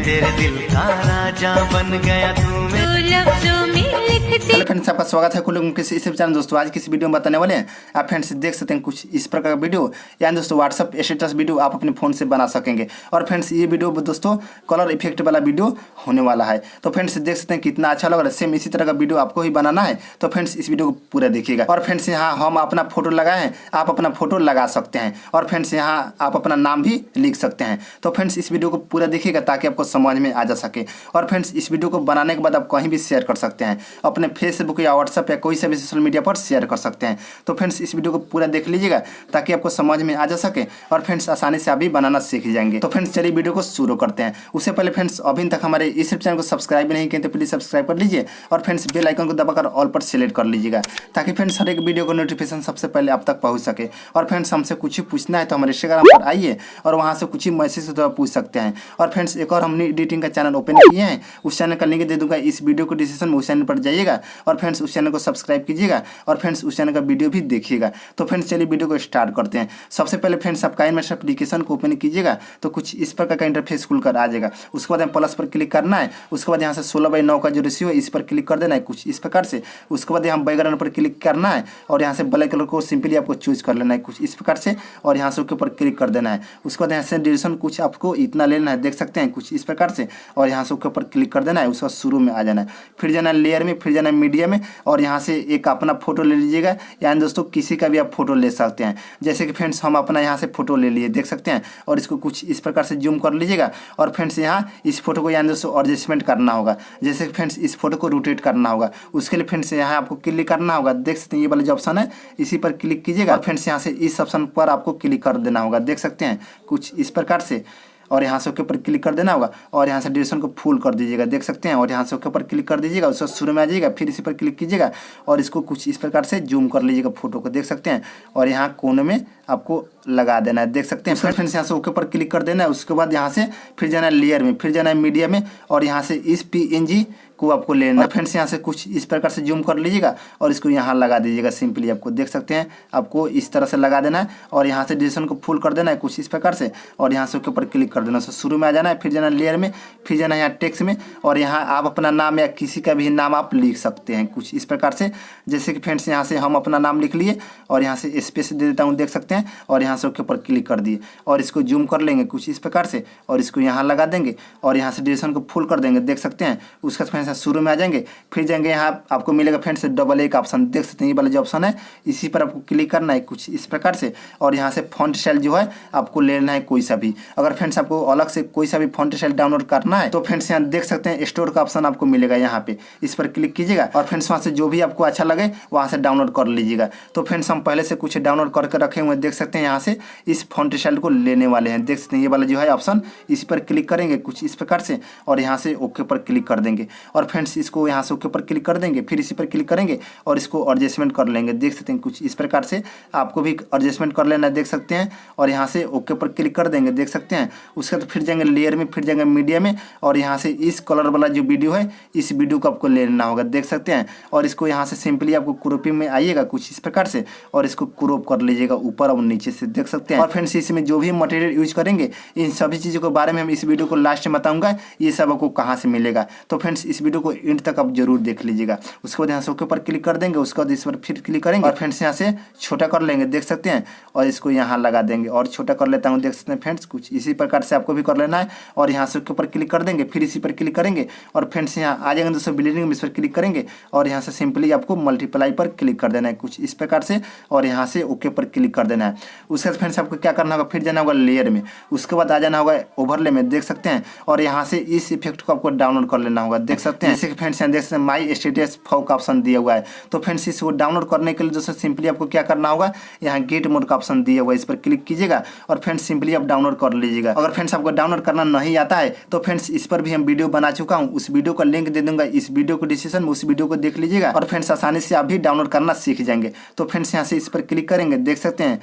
तेरे दिल का राजा बन गया तू लफ्जों में लिख दे। हेलो फ्रेंड्स, आपका स्वागत है कुल मुकेश इस चैनल। दोस्तों आज किसी वीडियो में बताने वाले हैं आप फ्रेंड्स देख सकते हैं कुछ इस प्रकार का वीडियो, यानी दोस्तों व्हाट्सअप स्टेटस वीडियो आप अपने फोन से बना सकेंगे। और फ्रेंड्स ये वीडियो दोस्तों कलर इफेक्ट वाला वीडियो होने वाला है। तो फ्रेंड्स देख सकते हैं कितना अच्छा लग रहा है। सेम इसी तरह का वीडियो आपको ही बनाना है तो फ्रेंड्स इस वीडियो को पूरा देखिएगा। और फ्रेंड्स यहाँ हम अपना फोटो लगाए हैं, आप अपना फोटो लगा सकते हैं। और फ्रेंड्स यहाँ आप अपना नाम भी लिख सकते हैं। तो फ्रेंड्स इस वीडियो को पूरा देखिएगा ताकि आपको समझ में आ जा सके। और फ्रेंड्स इस वीडियो को बनाने के बाद आप कहीं भी शेयर कर सकते हैं, अपने फेसबुक या व्हाट्सएप या कोई सा भी सोशल मीडिया पर शेयर कर सकते हैं। तो फ्रेंड्स इस वीडियो को पूरा देख लीजिएगा ताकि आपको समझ में आ जा सके और फ्रेंड्स आसानी से आप भी बनाना सीख जाएंगे। तो फ्रेंड्स चलिए वीडियो को शुरू करते हैं। उससे पहले फ्रेंड्स अभी तक हमारे इस चैनल को सब्सक्राइब नहीं किए तो प्लीज सब्सक्राइब कर लीजिए और फ्रेंड्स बेल आइकन को दबाकर ऑल पर सेलेक्ट कर लीजिएगा ताकि फ्रेंड्स हर एक वीडियो को नोटिफिकेशन सबसे पहले आप तक पहुंच सके। और फ्रेंड्स हमसे कुछ ही पूछना है तो हमारे इंस्टाग्राम पर आइए और वहां से कुछ ही मैसेज से तो आप पूछ सकते हैं। और फ्रेंड्स एक और हमने एडिटिंग का चैनल ओपन किए हैं, उस चैनल का लिंक दे दूंगा इस वीडियो को डिस्क्रिप्शन में, उस चैनल पर जाइएगा और फ्रेंड्स उस चैनल को सब्सक्राइब कीजिएगा और फ्रेंड्स उस चैनल का वीडियो भी देखिएगा। तो फ्रेंड्स चलिए वीडियो को स्टार्ट करते हैं। सबसे पहले फ्रेंड्स आप काइनमास्टर एप्लीकेशन को ओपन कीजिएगा तो कुछ इस प्रकार का इंटरफेस खुलकर आ जाएगा। उसके बाद प्लस पर क्लिक करना है। उसके बाद यहाँ से 16:9 का जो रेशियो है इस पर क्लिक कर देना है कुछ इस प्रकार से। उसके बाद यहाँ बैकग्राउंड पर क्लिक करना है और यहाँ से ब्लैक कलर को सिंपली आपको चूज कर लेना है कुछ इस प्रकार से और यहाँ से उसके ऊपर क्लिक कर देना है। उसके बाद यहाँ से ड्यूरेशन कुछ आपको इतना लेना है, देख सकते हैं कुछ इस प्रकार से, और यहाँ से उसके ऊपर क्लिक कर देना है। उसका शुरू में आ जाना है, फिर जाना है लेयर में, फिर जाना है मीडिया में और यहाँ से एक अपना फोटो ले लीजिएगा। यानी दोस्तों किसी का भी आप फोटो ले सकते हैं। जैसे कि फ्रेंड्स हम अपना यहाँ से फोटो ले लिए, देख सकते हैं, और इसको कुछ इस प्रकार से जूम कर लीजिएगा। और फ्रेंड्स यहाँ इस फोटो को यानी दोस्तों एडजस्टमेंट करना होगा। जैसे कि फ्रेंड्स इस फोटो को रोटेट करना होगा, उसके लिए फ्रेंड्स यहाँ आपको क्लिक करना होगा। देख सकते हैं ये वाला जो ऑप्शन है इसी पर क्लिक कीजिएगा और फ्रेंड्स यहाँ से इस ऑप्शन पर आपको क्लिक कर देना होगा, देख सकते हैं कुछ इस प्रकार से, और यहाँ से ओके पर क्लिक कर देना होगा और यहाँ से ड्यूरेशन को फुल कर दीजिएगा, देख सकते हैं, और यहाँ से ओके पर क्लिक कर दीजिएगा। उसका शुरू में आ जाइएगा, फिर इसी पर क्लिक कीजिएगा और इसको कुछ इस प्रकार से जूम कर लीजिएगा फोटो को, देख सकते हैं, और यहाँ कोने में आपको लगा देना है, देख सकते हैं। फ्रेंड्स यहाँ से ओके पर क्लिक कर देना है। उसके बाद यहाँ से फिर जाना है लेयर में, फिर जाना है मीडिया में और यहाँ से इस PNG को आपको लेना है। फ्रेंड्स यहाँ से कुछ इस प्रकार से जूम कर लीजिएगा और इसको यहाँ लगा दीजिएगा सिंपली, आपको देख सकते हैं, आपको इस तरह से लगा देना है और यहाँ से ड्यूरेशन को फुल कर देना है कुछ इस प्रकार से और यहाँ से ओके पर क्लिक कर देना है। शुरू में आ जाना है, फिर जाना लेयर में, फिर जाना है यहाँ टेक्स्ट में और यहाँ आप अपना नाम या किसी का भी नाम आप लिख सकते हैं कुछ इस प्रकार से। जैसे कि फ्रेंड्स यहाँ से हम अपना नाम लिख लिए और यहाँ से स्पेस दे देता हूँ, देख सकते हैं, और यहाँ से ओके पर क्लिक कर दिए और इसको जूम कर लेंगे कुछ इस प्रकार से और इसको यहाँ लगा देंगे और यहाँ से ड्यूरेशन को फुल कर देंगे, देख सकते हैं। उसका फ्रेंड्स शुरू में आ जाएंगे, फिर जाएंगे यहाँ आपको मिलेगा फ्रेंड्स डबल का ऑप्शन, देख सकते हैं, ये वाला जो ऑप्शन है इसी पर आपको क्लिक करना है कुछ इस प्रकार से और यहाँ से फॉन्ट स्टाइल जो है आपको लेना है कोई सा भी। अगर फ्रेंड्स आपको अलग से कोई सा भी फॉन्ट स्टाइल डाउनलोड करना है तो फ्रेंड्स यहाँ देख सकते हैं स्टोर का ऑप्शन आपको मिलेगा, यहाँ पे इस पर क्लिक कीजिएगा और फ्रेंड्स वहाँ से जो भी आपको अच्छा लगे वहाँ से डाउनलोड कर लीजिएगा। तो फ्रेंड्स हम पहले से कुछ डाउनलोड करके रखे हुए, देख सकते हैं, यहाँ से इस फॉन्ट स्टाइल को लेने वाले हैं, देख सकते हैं, ये वाला जो है ऑप्शन इसी पर क्लिक करेंगे कुछ इस प्रकार से और यहाँ से ओके पर क्लिक कर देंगे और फ्रेंड्स इसको यहाँ से ओके पर क्लिक कर देंगे, फिर इसी पर क्लिक करेंगे और इसको एडजस्टमेंट कर लेंगे, देख सकते हैं, कुछ इस प्रकार से आपको भी एडजस्टमेंट कर लेना है, देख सकते हैं, और यहाँ से ओके पर क्लिक कर देंगे, देख सकते हैं। उसके बाद फिर जाएंगे लेयर में, फिर जाएंगे मीडिया में और यहाँ से इस कलर वाला जो वीडियो है इस वीडियो को आपको लेना होगा, देख सकते हैं, और इसको यहाँ से सिंपली आपको क्रोपिंग में आइएगा कुछ इस प्रकार से और इसको क्रोप कर लीजिएगा ऊपर और नीचे से, देख सकते हैं। और फ्रेंड्स इसमें जो भी मटेरियल यूज करेंगे इन सभी चीज़ों के बारे में हम इस वीडियो को लास्ट में बताऊंगा, ये सब आपको कहाँ से मिलेगा। तो फ्रेंड्स इस वीडियो को एंड तक आप जरूर देख लीजिएगा। उसके बाद यहाँ से ओके पर क्लिक कर देंगे, उसके बाद इस पर फिर क्लिक करेंगे और फ्रेंड्स यहाँ से छोटा कर लेंगे, देख सकते हैं, और इसको यहाँ लगा देंगे और छोटा कर लेता हूँ, देख सकते हैं फ्रेंड्स, कुछ इसी प्रकार से आपको भी कर लेना है और यहाँ से ओके पर क्लिक कर देंगे, फिर इसी पर क्लिक करेंगे और फ्रेंड्स यहाँ आ जाएंगे दोस्तों बिल्डिंग में, इस पर क्लिक करेंगे और यहाँ से सिंपली आपको मल्टीप्लाई पर क्लिक कर देना है कुछ इस प्रकार से और यहाँ से ओके पर क्लिक कर देना है। उसके बाद फ्रेंड्स आपको क्या करना होगा, फिर जाना होगा लेयर में, उसके बाद आ जाना होगा ओवरले में, देख सकते हैं, और यहाँ से इस इफेक्ट को आपको डाउनलोड कर लेना होगा, देख सकते हैं। जैसे कि फ्रेंड्स यहाँ देख सकते हैं माई स्टेटस फॉग का ऑप्शन दिया हुआ है। तो फ्रेंड्स इसको डाउनलोड करने के लिए दोस्तों सिंपली आपको क्या करना होगा, यहाँ गेट मोड का ऑप्शन दिया हुआ है, इस पर क्लिक कीजिएगा और फ्रेंड्स सिंपली आप डाउनलोड कर लीजिएगा। अगर फ्रेंड्स आपको डाउनलोड करना नहीं आता है तो फ्रेंड्स इस पर भी हम वीडियो बना चुका हूँ, उस वीडियो का लिंक दे दूंगा इस वीडियो को डिस्क्रिप्शन में, उस वीडियो को देख लीजिएगा और फ्रेंड्स आसानी से आप भी डाउनलोड करना सीख जाएंगे। तो फ्रेंड्स यहाँ से इस पर क्लिक करेंगे, देख सकते हैं,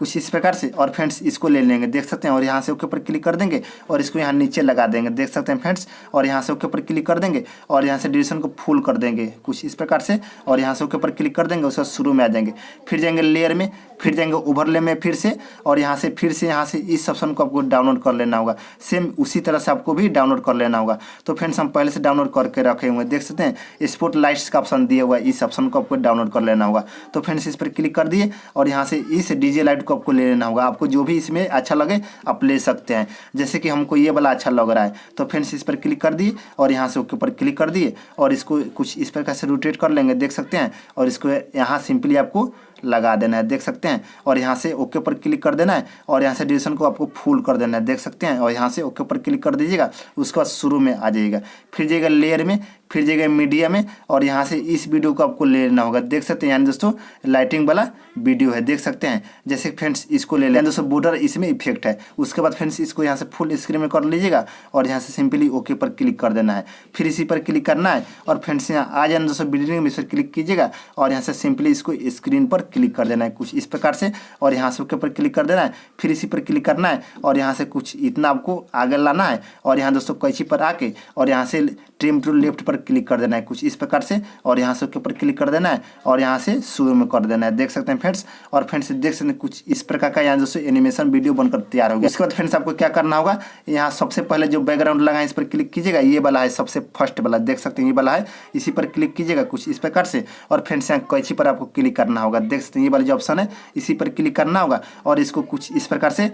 कुछ इस प्रकार से। और फ्रेंड्स इसको ले लेंगे, देख सकते हैं, और यहाँ से ओके पर क्लिक कर देंगे और इसको यहाँ नीचे लगा देंगे, देख सकते हैं फ्रेंड्स। और यहाँ से ओके पर क्लिक कर देंगे और यहाँ से ड्यूरेशन को फुल कर देंगे कुछ इस प्रकार से। और यहाँ से ओके पर क्लिक कर देंगे, उसके बाद शुरू में आ जाएंगे, फिर जाएंगे लेयर में, फिर जाएंगे ओवरले में फिर से, और यहाँ से फिर से यहाँ से इस ऑप्शन को आपको डाउनलोड कर लेना होगा। सेम उसी तरह से आपको भी डाउनलोड कर लेना होगा। तो फ्रेंड्स हम पहले से डाउनलोड करके रखे हुए हैं, देख सकते हैं स्पॉट लाइट्स का ऑप्शन दिया हुआ है, इस ऑप्शन को आपको डाउनलोड कर लेना होगा। तो फ्रेंड्स इस पर क्लिक कर दिए और यहाँ से इस डीजे लाइट को आपको ले लेना होगा। आपको जो भी इसमें अच्छा लगे आप ले सकते हैं, जैसे कि हमको ये वाला अच्छा लग रहा है। तो फ्रेंड्स इस पर क्लिक कर दिए और यहाँ से ओके पर क्लिक कर दिए और इसको कुछ इस प्रकार से रोटेट कर लेंगे, देख सकते हैं। और इसको यहाँ सिंपली आपको लगा देना है, देख सकते हैं। और यहाँ से ओके पर क्लिक कर देना है और यहाँ से ड्यूरेशन को आपको फुल कर देना है, देख सकते हैं। और यहाँ से ओके पर क्लिक कर दीजिएगा, उसके बाद शुरू में आ जाइएगा, फिर जाइएगा लेयर में, फिर जाइएगा मीडिया में, और यहाँ से इस वीडियो को आपको ले लेना होगा, देख सकते हैं। यानी दोस्तों लाइटिंग वाला वीडियो है, देख सकते हैं। जैसे फ्रेंड्स इसको ले लें दोस्तों, बॉर्डर इसमें इफेक्ट है। उसके बाद फ्रेंड्स इसको यहाँ से फुल स्क्रीन में कर लीजिएगा और यहाँ से सिंपली ओके पर क्लिक कर देना है, फिर इसी पर क्लिक करना है। और फ्रेंड्स यहाँ आ जाना दोस्तों, बिल्डिंग में इस पर क्लिक कीजिएगा और यहाँ से सिंपली इसको स्क्रीन पर क्लिक कर देना है कुछ इस प्रकार से। और यहाँ से ओके पर क्लिक कर देना है, फिर इसी पर क्लिक करना है और यहाँ से कुछ इतना आपको आगे लाना है। और यहाँ दोस्तों कैंची पर आके और यहाँ से ट्रिम टू लेफ्ट पर क्लिक कर देना है कुछ इस प्रकार से। और यहाँ से ओके पर क्लिक कर देना है और यहाँ से शुरू में कर देना है, देख सकते हैं फ्रेंड्स। और फ्रेंड्स देख सकते हैं कुछ इस प्रकार का यहाँ दोस्तों एनिमेशन वीडियो बनकर तैयार हो गया। इसके बाद फ्रेंड्स आपको क्या करना होगा, यहाँ सबसे पहले जो बैकग्राउंड लगा है इस पर क्लिक कीजिएगा, ये वाला है सबसे फर्स्ट वाला, देख सकते हैं ये वाला है, इसी पर क्लिक कीजिएगा कुछ इस प्रकार से। और फ्रेंड्स यहाँ कैंची पर आपको क्लिक करना होगा, देख सकते हैं ये वाला जो ऑप्शन है इसी पर क्लिक करना होगा और इसको कुछ इस प्रकार से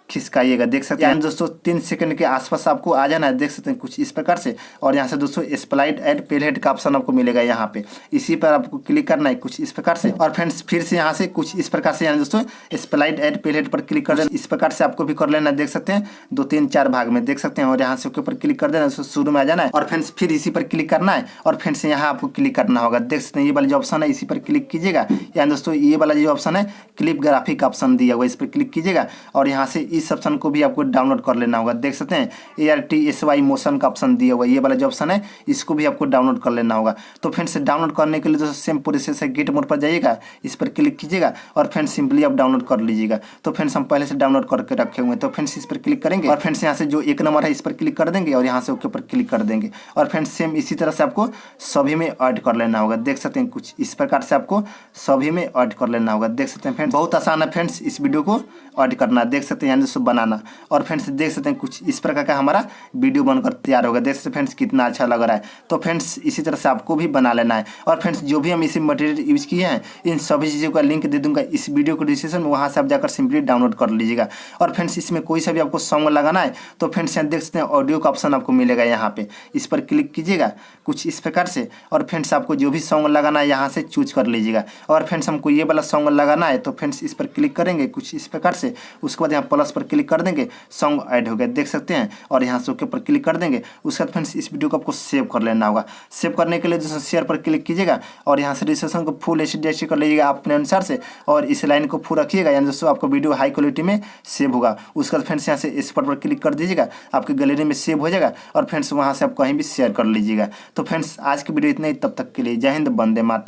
खिसकाइएगा, देख सकते हैं दोस्तों। 3 सेकंड के आसपास आपको आ जाना है, देख सकते हैं कुछ इस प्रकार से। और यहाँ से दोस्तों स्प्लाइट एड पेलेट का ऑप्शन आपको मिलेगा यहाँ पे, इसी पर आपको क्लिक करना है कुछ इस प्रकार से। और फ्रेंड्स फिर से यहाँ से कुछ इस प्रकार से यहाँ दोस्तों स्प्लाइट एड पेलेट पर क्लिक कर देना, इस प्रकार से आपको भी कर लेना है, देख सकते हैं 2, 3, 4 भाग में, देख सकते हैं। और यहाँ से ऊपर क्लिक कर देना, शुरू में आ जाना है और फ्रेंड्स फिर इसी पर क्लिक करना है। और फ्रेंड्स यहाँ आपको क्लिक करना होगा, देख सकते हैं ये वाला जो ऑप्शन है इसी पर क्लिक कीजिएगा। यहाँ दोस्तों ये वाला जो ऑप्शन है क्लिप ग्राफिक ऑप्शन दिया हुआ, इस पर क्लिक कीजिएगा और यहाँ से इस ऑप्शन को भी आपको डाउनलोड कर लेना होगा, देख सकते हैं ARTSY मोशन का ऑप्शन दिया हुआ है, ये वाला जो ऑप्शन है इसको भी आपको डाउनलोड कर लेना होगा। तो फ्रेंड्स डाउनलोड करने के लिए दोस्तों सेम प्रोसेस है, गेट मोड पर जाइएगा, इस पर क्लिक कीजिएगा और फ्रेंड्स सिंपली आप डाउनलोड कर लीजिएगा। तो फ्रेंड्स हम पहले से डाउनलोड करके रखे हुए हैं, तो फ्रेंड्स इस पर क्लिक करेंगे और फ्रेंड्स यहाँ से जो 1 नंबर है इस पर क्लिक कर देंगे और यहाँ से ओके पर क्लिक कर देंगे। और फ्रेंड्स सेम इसी तरह से आपको सभी में ऐड कर लेना होगा, देख सकते हैं कुछ इस प्रकार से आपको सभी में ऐड कर लेना होगा, देख सकते हैं फ्रेंड्स। बहुत आसान है फ्रेंड्स इस वीडियो को ऐड करना, देख सकते हैं यहाँ से बनाना। और फ्रेंड्स देख सकते हैं कुछ इस प्रकार का हमारा वीडियो बनकर तैयार होगा, देख सकते हैं फ्रेंड्स कितना अच्छा लग रहा है। तो फ्रेंड्स इसी तरह से आपको भी बना लेना है। और फ्रेंड्स जो भी हम इसी मटेरियल यूज़ किए हैं इन सभी चीज़ों का लिंक दे दूंगा इस वीडियो को डिस्क्रिप्शन में, वहाँ से आप जाकर सिंपली डाउनलोड कर लीजिएगा। और फ्रेंड्स इसमें कोई सा भी आपको सॉन्ग लगाना है तो फ्रेंड्स यहाँ देख सकते हैं ऑडियो का ऑप्शन आपको मिलेगा, यहाँ पे इस पर क्लिक कीजिएगा कुछ इस प्रकार से। और फ्रेंड्स आपको जो भी सॉन्ग लगाना है यहाँ से चूज कर लीजिएगा। और फ्रेंड्स हमको ये वाला सॉन्ग लगाना है तो फ्रेंड्स इस पर क्लिक करेंगे कुछ इस प्रकार से, उसके बाद यहाँ प्लस पर क्लिक कर देंगे, सॉन्ग ऐड हो गया, देख सकते हैं। और यहाँ से ओके पर क्लिक कर देंगे, उसके बाद फ्रेंड्स इस वीडियो को आपको सेव कर लेना होगा। सेव करने के लिए दोस्तों शेयर पर क्लिक कीजिएगा और यहाँ से रजिस्ट्रेशन को फुल HD कर लीजिएगा अपने अनुसार से और इस लाइन को फुल रखिएगा, यानी दोस्तों आपको वीडियो हाई क्वालिटी में सेव होगा। उसके बाद फ्रेंड्स यहाँ से इस पर क्लिक कर दीजिएगा, आपकी गैलरी में सेव हो जाएगा और फ्रेंड्स वहाँ से आप कहीं भी शेयर कर लीजिएगा। तो फ्रेंड्स आज की वीडियो इतना ही, तब तक के लिए जय हिंद, वंदे मातरम।